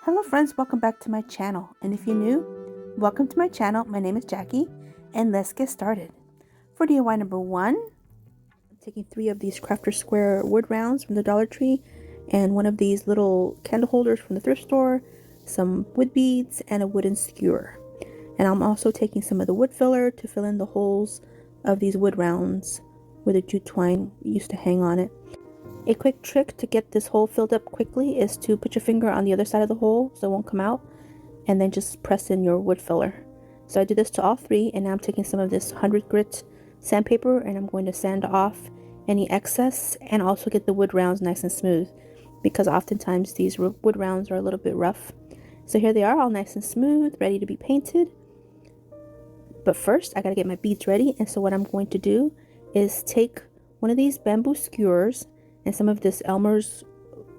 Hello friends, welcome back to my channel. And if you're new, welcome to my channel. My name is Jackie and let's get started. For DIY number 1, I'm taking 3 of these crafter square wood rounds from the Dollar Tree and 1 of these little candle holders from the thrift store, some wood beads, and a wooden skewer. And I'm also taking some of the wood filler to fill in the holes of these wood rounds where the jute twine used to hang on it. A quick trick to get this hole filled up quickly is to put your finger on the other side of the hole so it won't come out, and then just press in your wood filler. So I did this to all 3, and now I'm taking some of this 100 grit sandpaper and I'm going to sand off any excess and also get the wood rounds nice and smooth, because oftentimes these wood rounds are a little bit rough. So here they are, all nice and smooth, ready to be painted. But first I gotta get my beads ready, and so what I'm going to do is take one of these bamboo skewers and some of this Elmer's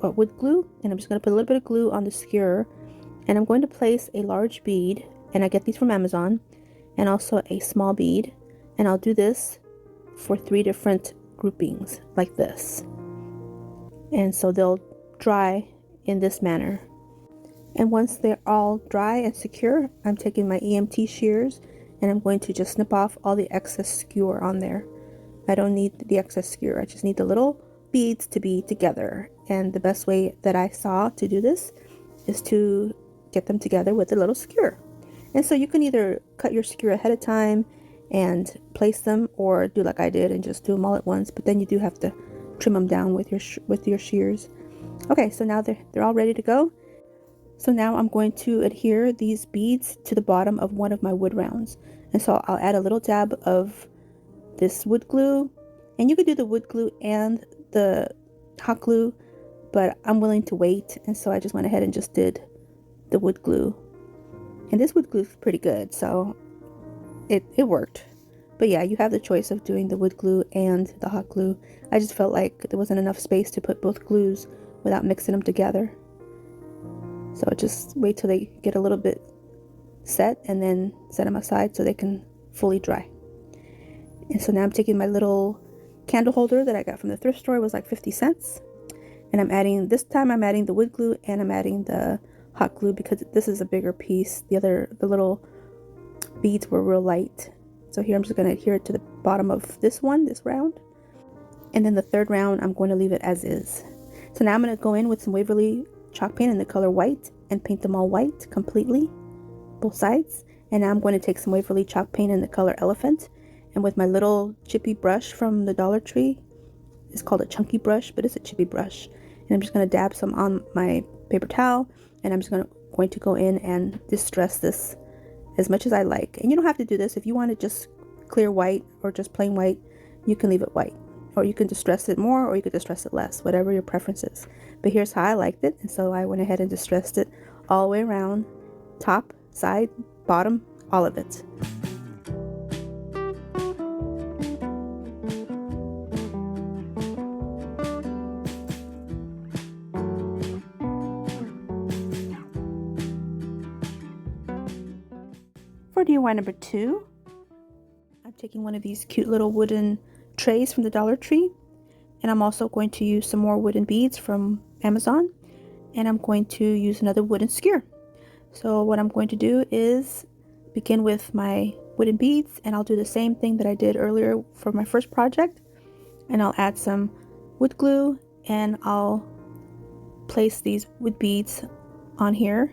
wood glue, and I'm just going to put a little bit of glue on the skewer, and I'm going to place a large bead, and I get these from Amazon, and also a small bead, and I'll do this for 3 different groupings like this, and so they'll dry in this manner. And once they're all dry and secure, I'm taking my EMT shears and I'm going to just snip off all the excess skewer on there. I don't need the excess skewer, I just need the little beads to be together, and the best way that I saw to do this is to get them together with a little skewer. And so you can either cut your skewer ahead of time and place them, or do like I did and just do them all at once, but then you do have to trim them down with your shears. Okay, so now they're all ready to go. So now I'm going to adhere these beads to the bottom of one of my wood rounds, and so I'll add a little dab of this wood glue, and you could do the wood glue and the hot glue, but I'm willing to wait, and so I just went ahead and just did the wood glue. And this wood glue is pretty good, so it worked. But yeah, you have the choice of doing the wood glue and the hot glue. I just felt like there wasn't enough space to put both glues without mixing them together, so just wait till they get a little bit set and then set them aside so they can fully dry. And so now I'm taking my little candle holder that I got from the thrift store. It was like 50 cents, and this time I'm adding the wood glue and I'm adding the hot glue because this is a bigger piece. The little beads were real light, so here I'm just going to adhere it to the bottom of this round, and then the third round I'm going to leave it as is. So now I'm going to go in with some Waverly chalk paint in the color white and paint them all white completely, both sides. And now I'm going to take some Waverly chalk paint in the color elephant, and with my little chippy brush from the Dollar Tree, it's called a chunky brush, but it's a chippy brush, and I'm just going to dab some on my paper towel, and I'm just going to go in and distress this as much as I like. And you don't have to do this. If you want to just clear white or just plain white, you can leave it white, or you can distress it more, or you could distress it less, whatever your preference is. But here's how I liked it, and so I went ahead and distressed it all the way around, top, side, bottom, all of it. For DIY number 2, I'm taking one of these cute little wooden trays from the Dollar Tree, and I'm also going to use some more wooden beads from Amazon, and I'm going to use another wooden skewer. So what I'm going to do is begin with my wooden beads, and I'll do the same thing that I did earlier for my first project, and I'll add some wood glue and I'll place these wood beads on here.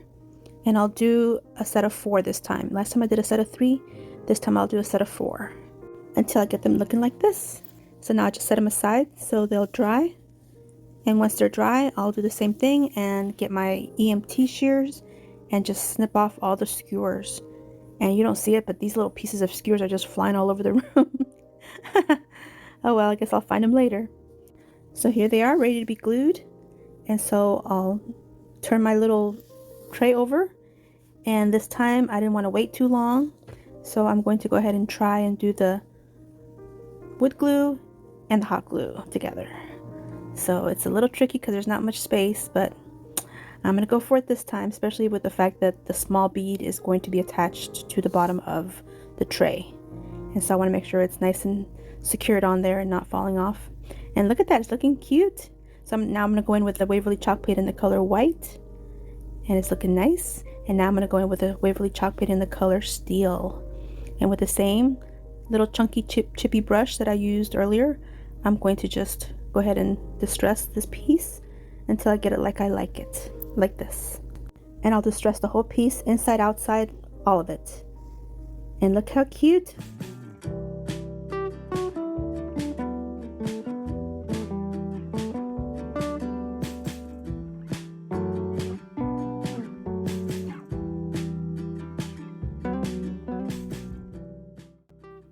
And I'll do a set of 4 this time. Last time I did a set of 3. This time I'll do a set of 4 until I get them looking like this. So now I just set them aside so they'll dry. And once they're dry, I'll do the same thing and get my EMT shears and just snip off all the skewers. And you don't see it, but these little pieces of skewers are just flying all over the room. Oh well, I guess I'll find them later. So here they are, ready to be glued. And so I'll turn my little tray over, and this time I didn't want to wait too long, so I'm going to go ahead and try and do the wood glue and the hot glue together. So it's a little tricky because there's not much space, but I'm going to go for it this time, especially with the fact that the small bead is going to be attached to the bottom of the tray, and so I want to make sure it's nice and secured on there and not falling off. And look at that, it's looking cute. So now I'm going to go in with the Waverly chalk paint in the color white, and it's looking nice. And now I'm going to go in with a Waverly chalk paint in the color Steel. And with the same little chunky chippy brush that I used earlier, I'm going to just go ahead and distress this piece until I get it like I like it, like this. And I'll distress the whole piece, inside, outside, all of it. And look how cute.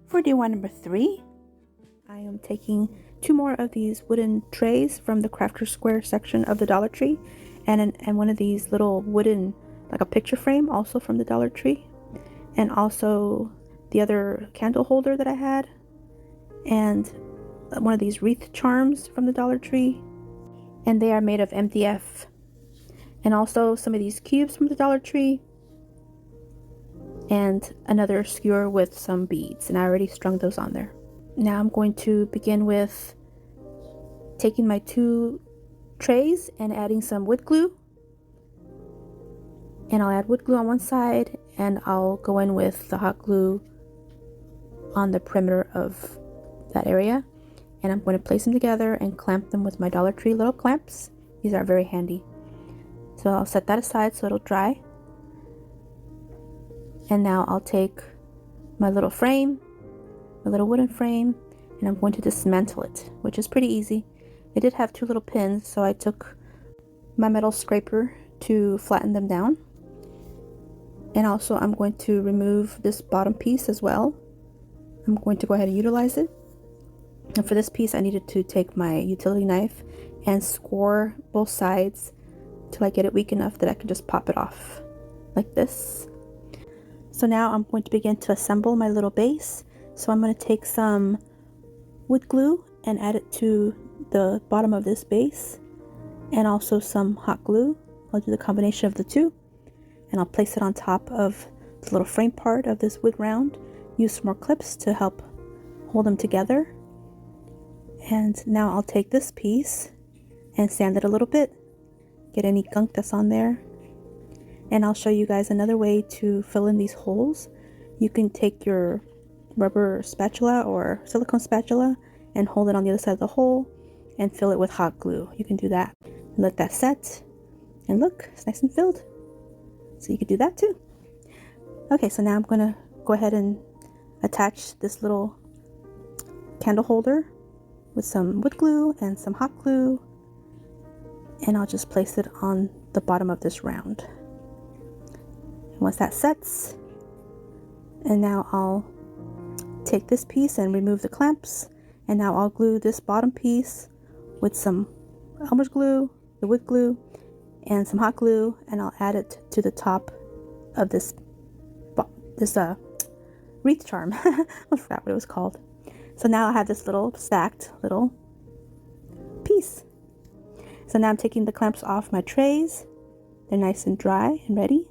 For DIY number 3, I am taking 2 more of these wooden trays from the Crafter Square section of the Dollar Tree, and one of these little wooden, like a picture frame, also from the Dollar Tree, and also the other candle holder that I had, and one of these wreath charms from the Dollar Tree, and they are made of MDF, and also some of these cubes from the Dollar Tree, and another skewer with some beads, and I already strung those on there. Now I'm going to begin with taking my 2 trays and adding some wood glue, and I'll add wood glue on one side, and I'll go in with the hot glue on the perimeter of that area, and I'm going to place them together and clamp them with my Dollar Tree little clamps. These are very handy. So I'll set that aside so it'll dry. And now I'll take my little frame, my little wooden frame, and I'm going to dismantle it, which is pretty easy. It did have 2 little pins, so I took my metal scraper to flatten them down. And also I'm going to remove this bottom piece as well. I'm going to go ahead and utilize it. And for this piece I needed to take my utility knife and score both sides till I get it weak enough that I can just pop it off like this. So now I'm going to begin to assemble my little base. So I'm going to take some wood glue and add it to the bottom of this base, and also some hot glue. I'll do the combination of the 2, and I'll place it on top of the little frame part of this wood round. Use some more clips to help hold them together. And now I'll take this piece and sand it a little bit, get any gunk that's on there. And I'll show you guys another way to fill in these holes. You can take your rubber spatula or silicone spatula and hold it on the other side of the hole and fill it with hot glue. You can do that. Let that set, and look, it's nice and filled. So you could do that too. Okay, so now I'm gonna go ahead and attach this little candle holder with some wood glue and some hot glue, and I'll just place it on the bottom of this round. Once that sets, and now I'll take this piece and remove the clamps, and now I'll glue this bottom piece with some Elmer's glue, the wood glue, and some hot glue, and I'll add it to the top of this wreath charm. I forgot what it was called. So now I have this little stacked little piece. So now I'm taking the clamps off my trays. They're nice and dry and ready.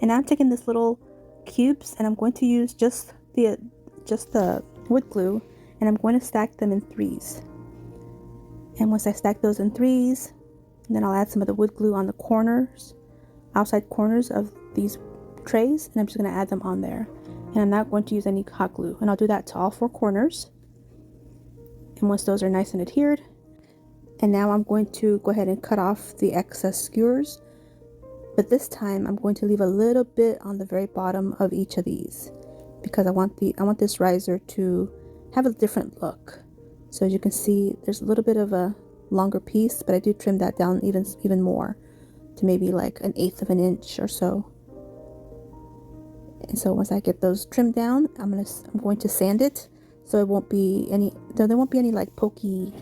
And now I'm taking this little cubes, and I'm going to use just the wood glue, and I'm going to stack them in 3s. And once I stack those in 3s, then I'll add some of the wood glue on the corners, outside corners of these trays, and I'm just going to add them on there. And I'm not going to use any hot glue, and I'll do that to all 4 corners. And once those are nice and adhered, and now I'm going to go ahead and cut off the excess skewers. But this time I'm going to leave a little bit on the very bottom of each of these, because I want this riser to have a different look. So as you can see, there's a little bit of a longer piece, but I do trim that down even more to maybe like 1/8 of an inch or so. And so once I get those trimmed down, I'm going to sand it so there won't be any like pokey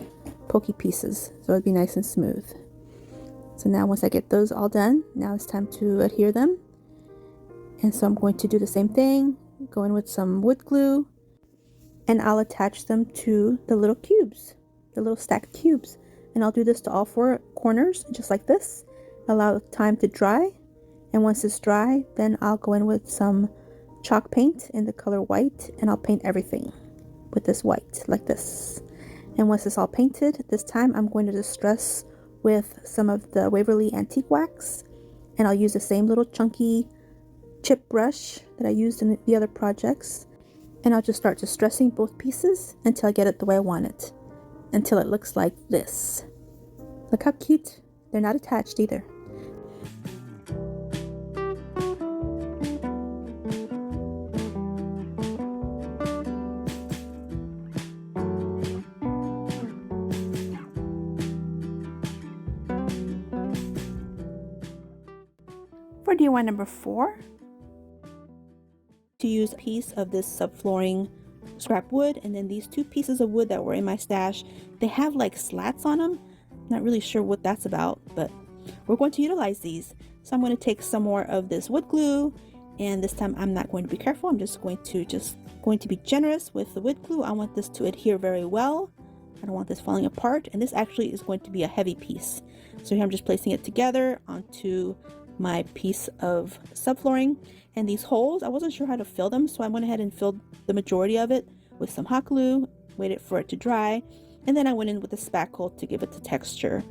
pieces. So it'll be nice and smooth. So now once I get those all done, now it's time to adhere them. And so I'm going to do the same thing, go in with some wood glue, and I'll attach them to the little cubes, the little stacked cubes. And I'll do this to all 4 corners, just like this. Allow time to dry. And once it's dry, then I'll go in with some chalk paint in the color white, and I'll paint everything with this white, like this. And once it's all painted, this time I'm going to distress with some of the Waverly antique wax, And I'll use the same little chunky chip brush that I used in the other projects. And I'll just start distressing both pieces until I get it the way I want it. Until it looks like this. Look how cute. They're not attached either. For DIY number 4, to use a piece of this subflooring scrap wood, and then these 2 pieces of wood that were in my stash, they have like slats on them. Not really sure what that's about, but we're going to utilize these. So I'm going to take some more of this wood glue, and this time I'm not going to be careful. I'm just going to be generous with the wood glue. I want this to adhere very well. I don't want this falling apart, and this actually is going to be a heavy piece. So here I'm just placing it together onto my piece of subflooring. And these holes, I wasn't sure how to fill them, so I went ahead and filled the majority of it with some hot glue, waited for it to dry, and then I went in with a spackle to give it the texture.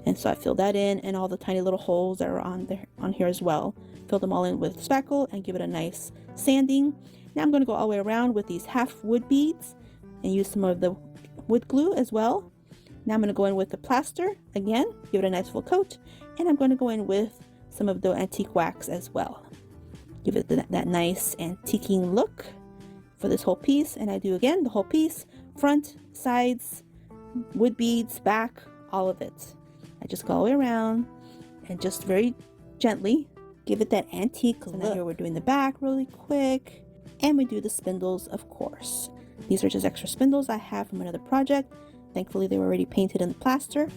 And so I filled that in, and all the tiny little holes that are on here as well. Filled them all in with spackle and give it a nice sanding. Now I'm going to go all the way around with these half wood beads and use some of the wood glue as well. Now I'm going to go in with the plaster again, give it a nice full coat, and I'm going to go in with some of the antique wax as well. Give it that nice antiquing look for this whole piece. And I do again the whole piece, front, sides, wood beads, back, all of it. I just go all the way around and just very gently give it that antique look. Now here we're doing the back really quick, and we do the spindles, of course. These are just extra spindles I have from another project. Thankfully they were already painted in the plaster.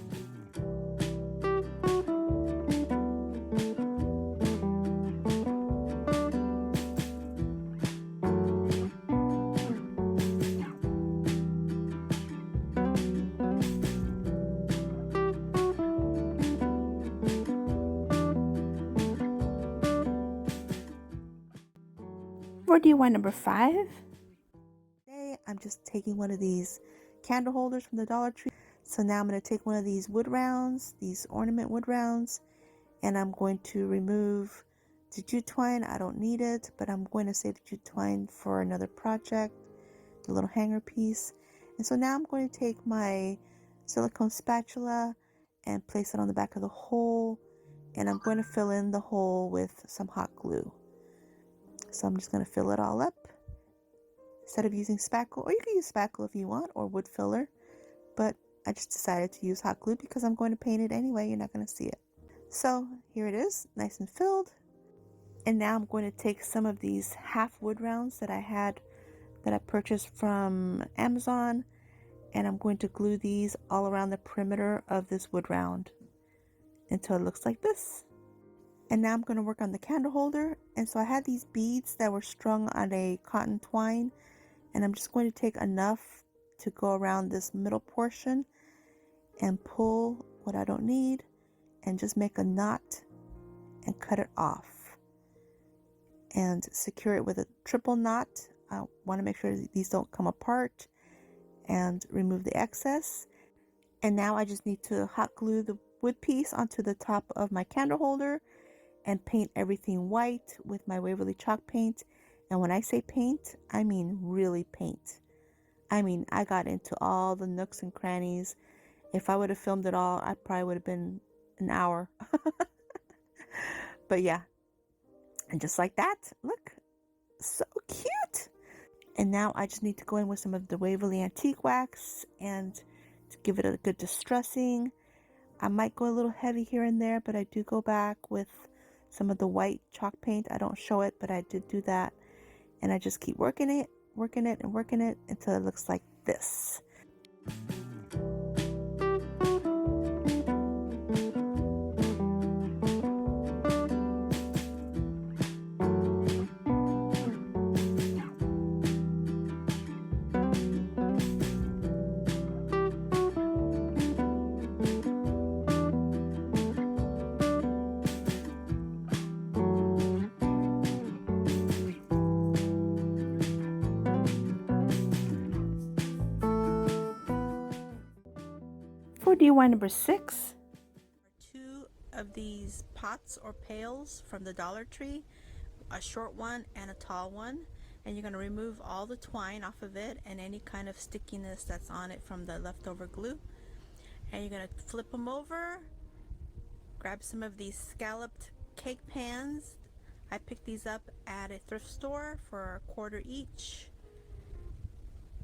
For DIY number 5, today I'm just taking one of these candle holders from the Dollar Tree. So now I'm going to take one of these wood rounds, these ornament wood rounds, and I'm going to remove the jute twine. I don't need it, but I'm going to save the jute twine for another project, the little hanger piece. And so now I'm going to take my silicone spatula and place it on the back of the hole, and I'm going to fill in the hole with some hot glue. So I'm just going to fill it all up instead of using spackle, or you can use spackle if you want, or wood filler, but I just decided to use hot glue because I'm going to paint it anyway. You're not going to see it. So here it is, nice and filled. And now I'm going to take some of these half wood rounds that I purchased from Amazon, and I'm going to glue these all around the perimeter of this wood round until it looks like this. And now I'm going to work on the candle holder. And so I had these beads that were strung on a cotton twine, and I'm just going to take enough to go around this middle portion and pull what I don't need and just make a knot and cut it off and secure it with a triple knot. I want to make sure that these don't come apart and remove the excess. And now I just need to hot glue the wood piece onto the top of my candle holder and paint everything white with my Waverly chalk paint. And when I say paint, I mean really paint. I mean, I got into all the nooks and crannies. If I would have filmed it all, I probably would have been an hour. But yeah, and just like that, look, so cute. And now I just need to go in with some of the Waverly antique wax and to give it a good distressing. I might go a little heavy here and there, but I do go back with some of the white chalk paint. I don't show it, but I did do that. And I just keep working it until it looks like this. For DIY number 6, 2 of these pots or pails from the Dollar Tree, a short one and a tall one, and you're going to remove all the twine off of it and any kind of stickiness that's on it from the leftover glue. And you're going to flip them over, grab some of these scalloped cake pans. I picked these up at a thrift store for $1 each.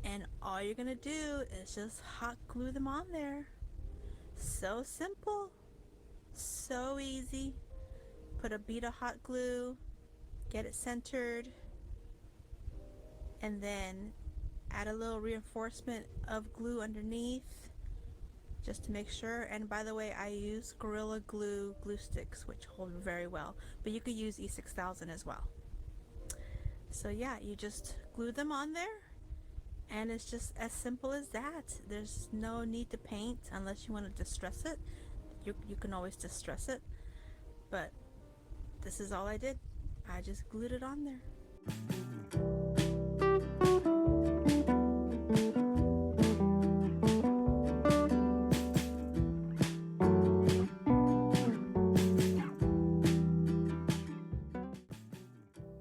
And all you're going to do is just hot glue them on there. So simple, so easy. Put a bead of hot glue, get it centered, and then add a little reinforcement of glue underneath just to make sure. And by the way, I use Gorilla Glue glue sticks, which hold very well, but you could use E6000 as well. So yeah, you just glue them on there, and it's just as simple as that. There's no need to paint unless you want to distress it. You can always distress it, but this is all I did. I just glued it on there.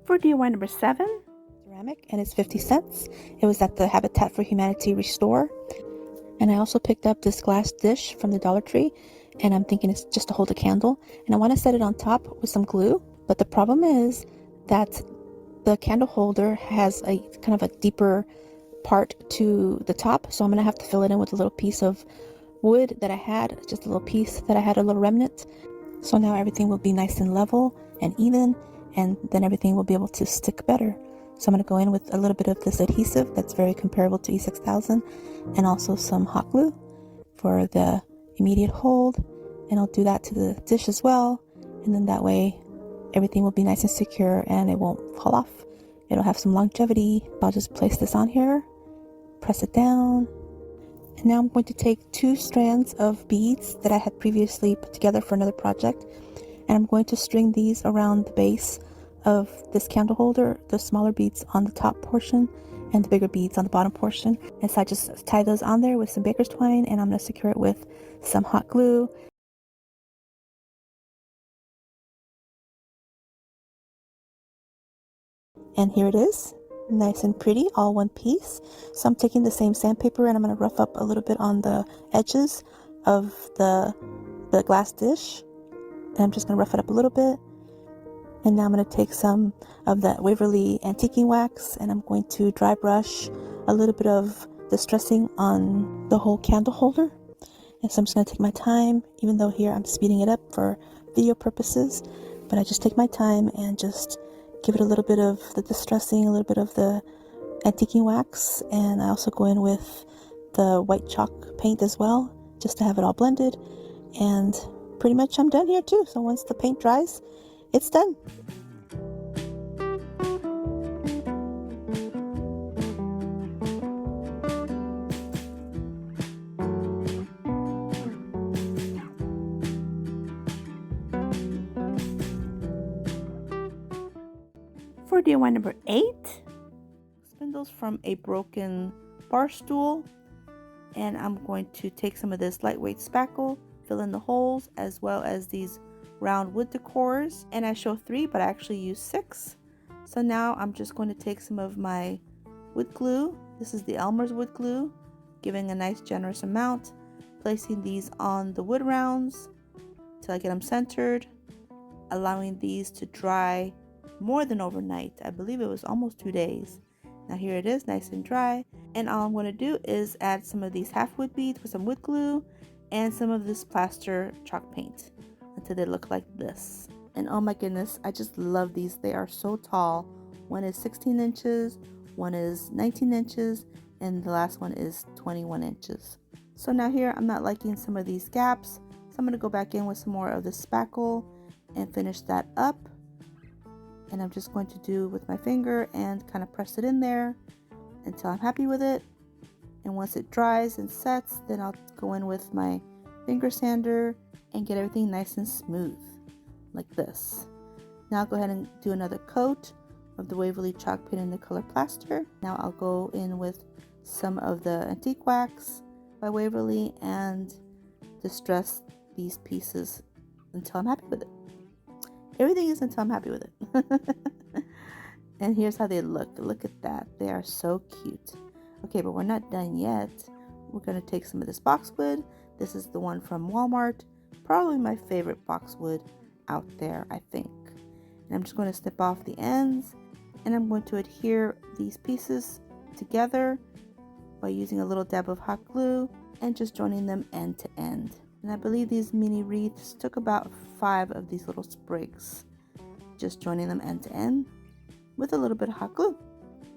For DIY number 7, ceramic, and it's 50 cents. It was at the Habitat for Humanity Restore. And I also picked up this glass dish from the Dollar Tree, and I'm thinking it's just to hold a candle. And I want to set it on top with some glue, but the problem is that the candle holder has a kind of a deeper part to the top, so I'm going to have to fill it in with a little piece of wood that I had, just a little piece that I had, a little remnant. So now everything will be nice and level and even, and then everything will be able to stick better. So I'm going to go in with a little bit of this adhesive that's very comparable to E6000, and also some hot glue for the immediate hold, and I'll do that to the dish as well, and then that way everything will be nice and secure and it won't fall off. It'll have some longevity. I'll just place this on here, press it down, and now I'm going to take 2 strands of beads that I had previously put together for another project, and I'm going to string these around the base of this candle holder, the smaller beads on the top portion and the bigger beads on the bottom portion. And so I just tie those on there with some baker's twine, and I'm going to secure it with some hot glue. And here it is, nice and pretty, all one piece. So I'm taking the same sandpaper and I'm going to rough up a little bit on the edges of the glass dish, and I'm just going to rough it up a little bit. And now I'm going to take some of that Waverly antiquing wax, and I'm going to dry brush a little bit of distressing on the whole candle holder. And so I'm just going to take my time, even though here I'm speeding it up for video purposes, but I just take my time and just give it a little bit of the distressing, a little bit of the antiquing wax, and I also go in with the white chalk paint as well, just to have it all blended. And pretty much I'm done here too. So once the paint dries, it's done. For DIY number 8, spindles from a broken bar stool, and I'm going to take some of this lightweight spackle, fill in the holes, as well as these round wood decors, and I show 3 but I actually use 6. So now I'm just going to take some of my wood glue. This is the Elmer's wood glue, giving a nice generous amount, placing these on the wood rounds till I get them centered, allowing these to dry more than overnight. I believe it was almost 2 days. Now here it is, nice and dry, and all I'm going to do is add some of these half wood beads with some wood glue and some of this plaster chalk paint until they look like this. And oh my goodness, I just love these. They are so tall. One is 16 inches, one is 19 inches, and the last one is 21 inches. So now here I'm not liking some of these gaps, so I'm going to go back in with some more of the spackle and finish that up. And I'm just going to do with my finger and kind of press it in there until I'm happy with it. And once it dries and sets, then I'll go in with my finger sander and get everything nice and smooth like this. Now I'll go ahead and do another coat of the Waverly chalk paint in the color plaster. Now I'll go in with some of the antique wax by Waverly and distress these pieces until I'm happy with it. Everything is until I'm happy with it. And here's how they look. Look at that. They are so cute. Okay, but we're not done yet. We're going to take some of this boxwood. This is the one from Walmart. Probably my favorite boxwood out there, I think. And I'm just going to snip off the ends. And I'm going to adhere these pieces together by using a little dab of hot glue and just joining them end to end. And I believe these mini wreaths took about 5 of these little sprigs. Just joining them end to end with a little bit of hot glue.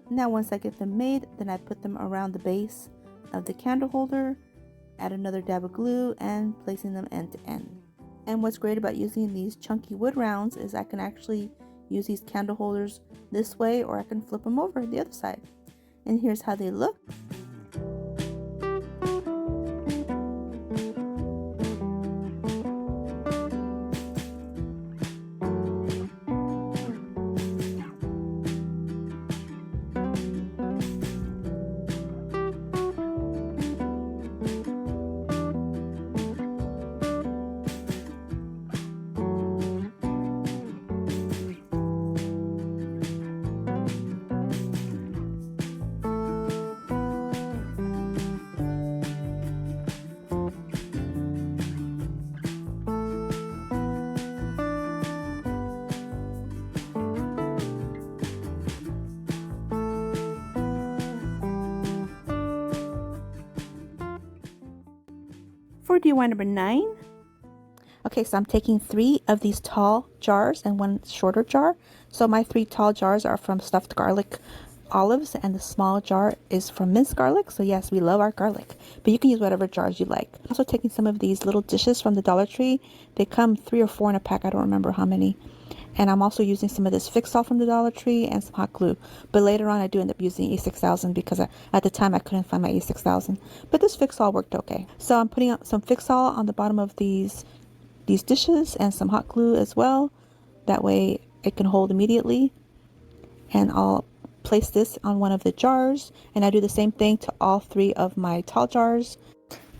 Now once I get them made, then I put them around the base of the candle holder, add another dab of glue, and placing them end to end. And what's great about using these chunky wood rounds is I can actually use these candle holders this way, or I can flip them over the other side. And here's how they look. For DIY number 9. Okay, so I'm taking 3 of these tall jars and 1 shorter jar. So my 3 tall jars are from stuffed garlic olives, and the small jar is from minced garlic. So yes, we love our garlic, but you can use whatever jars you like. Also taking some of these little dishes from the Dollar Tree. They come 3 or 4 in a pack. I don't remember how many. And I'm also using some of this Fix-All from the Dollar Tree and some hot glue. But later on I do end up using E6000 because at the time I couldn't find my E6000. But this Fix-All worked okay. So I'm putting some Fix-All on the bottom of these dishes and some hot glue as well. That way it can hold immediately. And I'll place this on one of the jars. And I do the same thing to all 3 of my tall jars.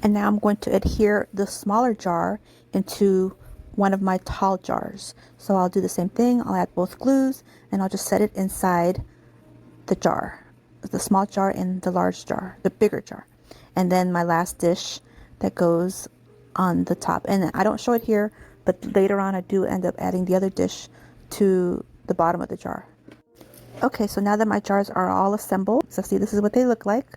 And now I'm going to adhere the smaller jar into one of my tall jars. So I'll do the same thing. I'll add both glues and I'll just set it inside the jar, the small jar in the large jar, the bigger jar. And then my last dish that goes on the top. And I don't show it here, but later on I do end up adding the other dish to the bottom of the jar. Okay, so now that my jars are all assembled, so see, this is what they look like.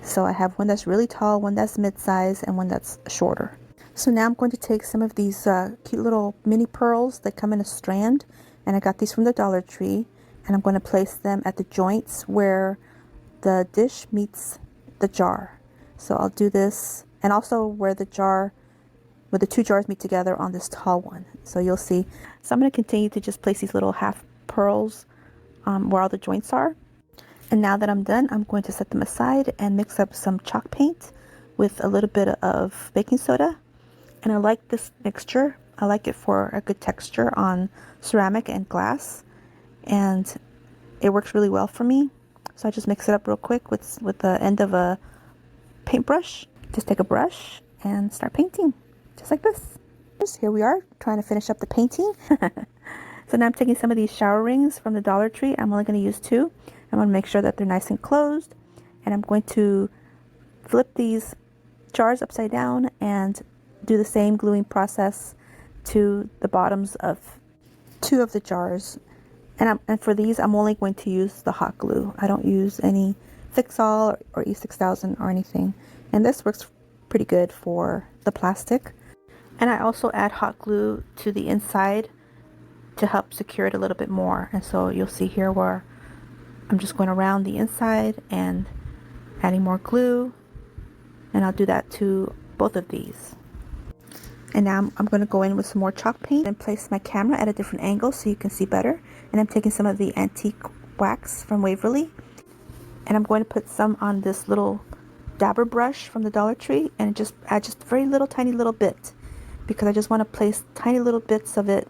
So I have one that's really tall, one that's mid-size, and one that's shorter. So now I'm going to take some of these cute little mini pearls that come in a strand, and I got these from the Dollar Tree, and I'm going to place them at the joints where the dish meets the jar. So I'll do this, and also where the 2 jars meet together on this tall one. So you'll see. So I'm going to continue to just place these little half pearls where all the joints are. And now that I'm done, I'm going to set them aside and mix up some chalk paint with a little bit of baking soda. And I like this mixture. I like it for a good texture on ceramic and glass. And it works really well for me. So I just mix it up real quick with the end of a paintbrush. Just take a brush and start painting. Just like this. Here we are trying to finish up the painting. So now I'm taking some of these shower rings from the Dollar Tree. I'm only going to use 2. I'm going to make sure that they're nice and closed. And I'm going to flip these jars upside down and do the same gluing process to the bottoms of 2 of the jars. And for these, I'm only going to use the hot glue. I don't use any Fix-All or E6000 or anything. And this works pretty good for the plastic. And I also add hot glue to the inside to help secure it a little bit more. And so you'll see here where I'm just going around the inside and adding more glue. And I'll do that to both of these. And now I'm going to go in with some more chalk paint and place my camera at a different angle so you can see better. And I'm taking some of the antique wax from Waverly. And I'm going to put some on this little dabber brush from the Dollar Tree and just add just a very little tiny little bit, because I just want to place tiny little bits of it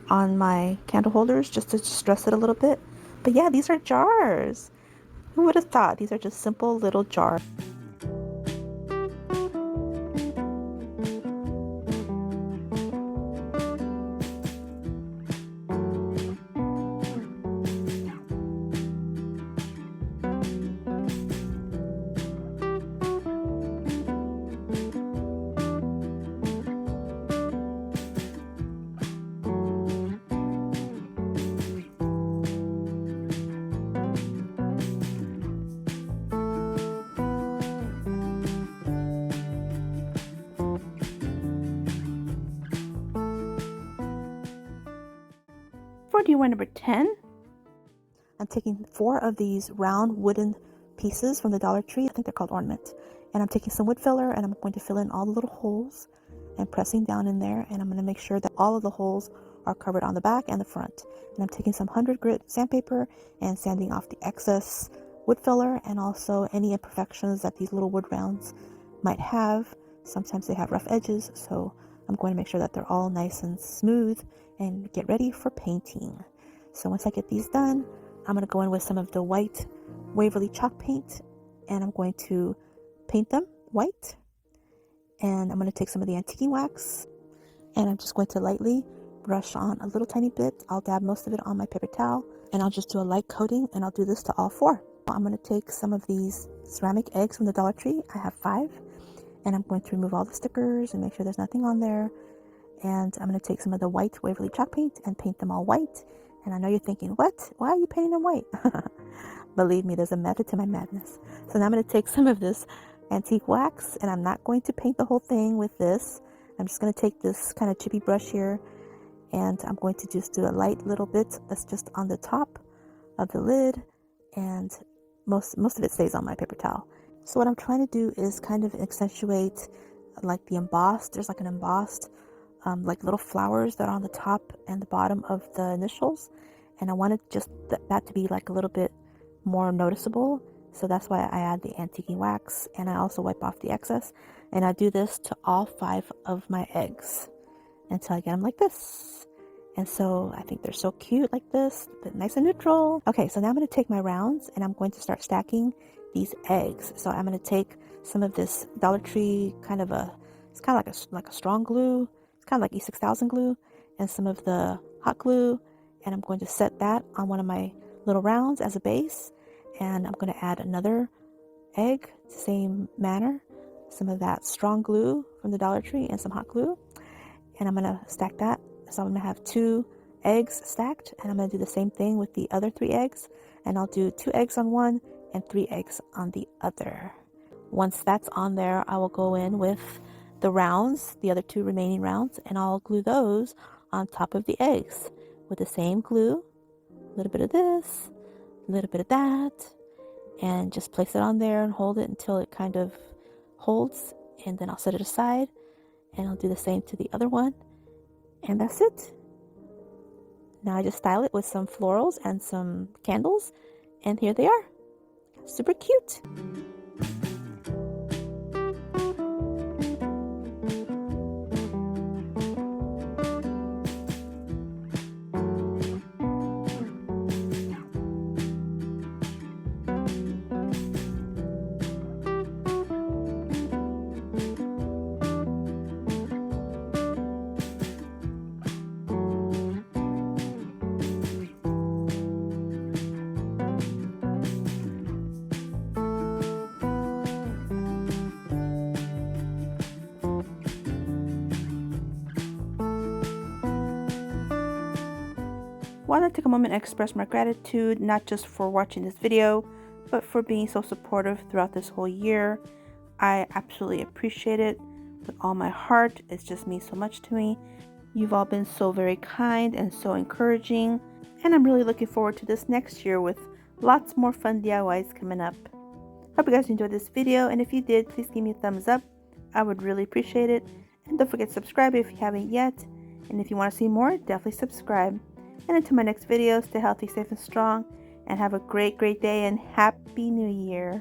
on my candle holders just to stress it a little bit. But yeah, these are jars. Who would have thought? These are just simple little jars. For DIY number 10, I'm taking 4 of these round wooden pieces from the Dollar Tree. I think they're called ornaments. And I'm taking some wood filler and I'm going to fill in all the little holes and pressing down in there. And I'm going to make sure that all of the holes are covered on the back and the front. And I'm taking some 100 grit sandpaper and sanding off the excess wood filler and also any imperfections that these little wood rounds might have. Sometimes they have rough edges, so I'm going to make sure that they're all nice and smooth and get ready for painting. So once I get these done, I'm going to go in with some of the white Waverly chalk paint and I'm going to paint them white. And I'm going to take some of the antiquing wax and I'm just going to lightly brush on a little tiny bit. I'll dab most of it on my paper towel and I'll just do a light coating, and I'll do this to all 4. I'm going to take some of these ceramic eggs from the Dollar Tree. I have 5. And I'm going to remove all the stickers and make sure there's nothing on there. And I'm going to take some of the white Waverly chalk paint and paint them all white. And I know you're thinking, what? Why are you painting them white? Believe me, there's a method to my madness. So now I'm going to take some of this antique wax, and I'm not going to paint the whole thing with this. I'm just going to take this kind of chippy brush here, and I'm going to just do a light little bit that's just on the top of the lid, and most of it stays on my paper towel. So what I'm trying to do is kind of accentuate like the embossed, there's like an embossed like little flowers that are on the top and the bottom of the initials, and I wanted just that to be like a little bit more noticeable. So that's why I add the antiquing wax, and I also wipe off the excess, and I do this to all 5 of my eggs until I get them like this. And so I think they're so cute like this, but nice and neutral. Okay, so now I'm going to take my rounds and I'm going to start stacking these eggs. So I'm going to take some of this Dollar Tree kind of it's kind of like a strong glue. It's kind of like E6000 glue, and some of the hot glue, and I'm going to set that on one of my little rounds as a base, and I'm going to add another egg, same manner, some of that strong glue from the Dollar Tree and some hot glue, and I'm going to stack that. So I'm going to have 2 eggs stacked, and I'm going to do the same thing with the other 3 eggs, and I'll do 2 eggs on one and 3 eggs on the other. Once that's on there, I will go in with the rounds, the other 2 remaining rounds, and I'll glue those on top of the eggs with the same glue. A little bit of this, a little bit of that, and just place it on there and hold it until it kind of holds, and then I'll set it aside, and I'll do the same to the other one, and that's it. Now I just style it with some florals and some candles, and here they are. Super cute. Want to take a moment and express my gratitude, not just for watching this video, but for being so supportive throughout this whole year. I absolutely appreciate it with all my heart. It just means so much to me. You've all been so very kind and so encouraging, and I'm really looking forward to this next year with lots more fun DIYs coming up. Hope you guys enjoyed this video, and if you did, please give me a thumbs up. I would really appreciate it. And don't forget to subscribe if you haven't yet. And if you want to see more, definitely subscribe. And until my next video, stay healthy, safe, and strong, and have a great day, and Happy New Year.